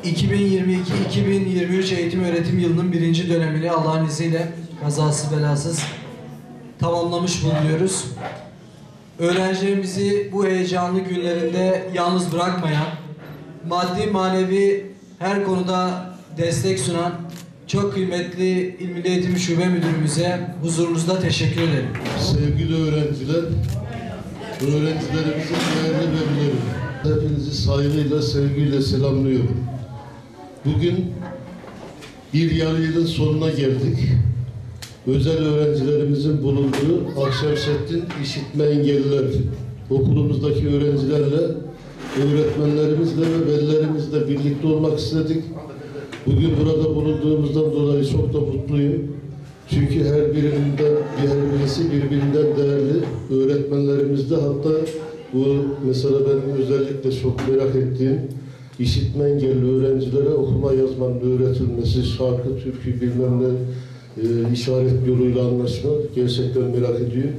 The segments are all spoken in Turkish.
...2022-2023 eğitim öğretim yılının 1. dönemini Allah'ın izniyle kazasız belasız tamamlamış bulunuyoruz. Öğrencilerimizi bu heyecanlı günlerinde yalnız bırakmayan, maddi manevi her konuda destek sunan çok kıymetli İl Milli Eğitim Şube Müdürümüze huzurunuzda teşekkür ederim. Sevgili öğrenciler, öğrencilerimizin değerli velileri, hepinizi saygıyla, sevgiyle selamlıyorum. Bugün bir yarı yılın sonuna geldik. Özel öğrencilerimizin bulunduğu Akşemseddin İşitme Engelliler okulumuzdaki öğrencilerle, öğretmenlerimizle ve velilerimizle birlikte olmak istedik. Bugün burada bulunduğumuzdan dolayı çok da mutluyum. Çünkü her birisi birbirinden değerli öğretmenlerimizde, hatta bu mesela benim özellikle çok merak ettiğim işitme engelli öğrencilere okuma yazmanın öğretilmesi, şarkı, türkü bilmem ne, işaret yoluyla anlaşma gerçekten merak ediyorum.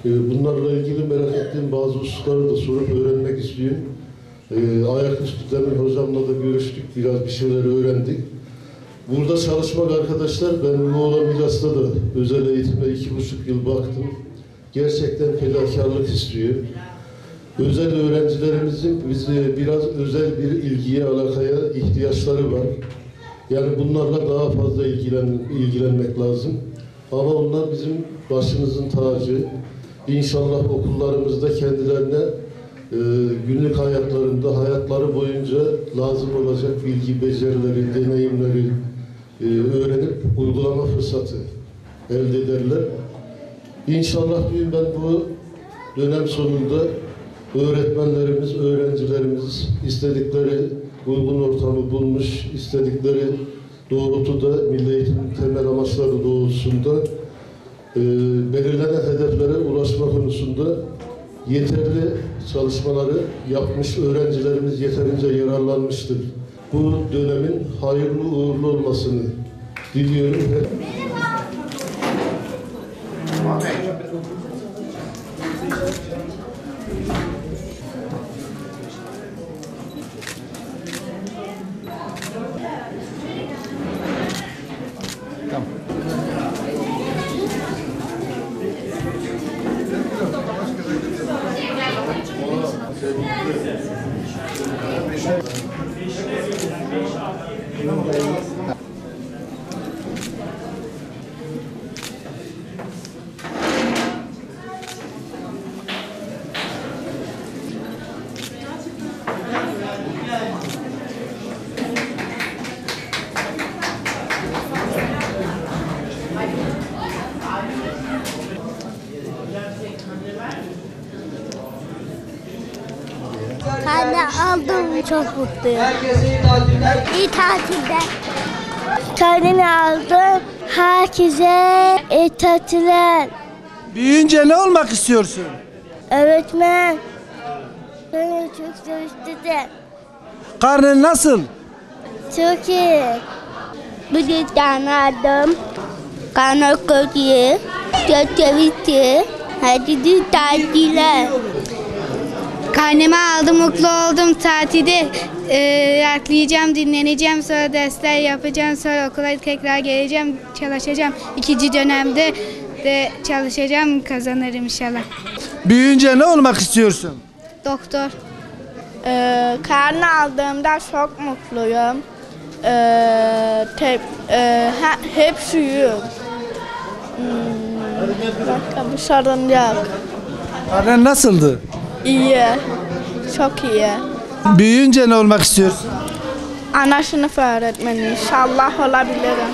Bunlarla ilgili merak ettiğim bazı hususları da sorup öğrenmek istiyorum. Ayaküstü demin hocamla da görüştük, biraz bir şeyler öğrendik. Burada çalışmak arkadaşlar, ben Muğla Milas'ta da özel eğitime 2,5 yıl baktım. Gerçekten fedakarlık istiyor. Özel öğrencilerimizin biraz özel bir ilgiye, alakaya ihtiyaçları var. Yani bunlarla daha fazla ilgilenmek lazım. Ama onlar bizim başımızın tacı. İnşallah okullarımızda kendilerine günlük hayatları boyunca lazım olacak bilgi, becerileri, deneyimleri öğrenip uygulama fırsatı elde ederler. İnşallah diyorum ben bu dönem sonunda öğretmenlerimiz, öğrencilerimiz istedikleri uygun ortamı bulmuş, istedikleri doğrultuda milli eğitimin temel amaçları doğrultusunda belirlenen hedeflere ulaşma konusunda yeterli çalışmaları yapmış, öğrencilerimiz yeterince yararlanmıştır. Bu dönemin hayırlı uğurlu olmasını diliyorum. Karne aldım, çok mutluyum. İyi tatiller. Karneni aldım. Herkese iyi tatiller. Büyüyünce ne olmak istiyorsun? Öğretmen. Beni çok seviştirdi. Karnın nasıl? Çok iyi. Bugün karne aldım. Karne çok iyi. Çok sevişti. Hadi iyi tatiller. Karnemi aldım, mutlu oldum. Tatilde rahatlayacağım, dinleneceğim, sonra dersler yapacağım, sonra okula tekrar geleceğim, çalışacağım. 2. dönemde de çalışacağım, kazanırım inşallah. Büyüyünce ne olmak istiyorsun? Doktor. Karne aldığımda çok mutluyum. Hep şuyum. Başka bir sorun yok. Karnın nasıldı? İyi. Çok iyi. Büyüyünce ne olmak istiyorsun? Ana sınıf öğretmeni. İnşallah olabilirim.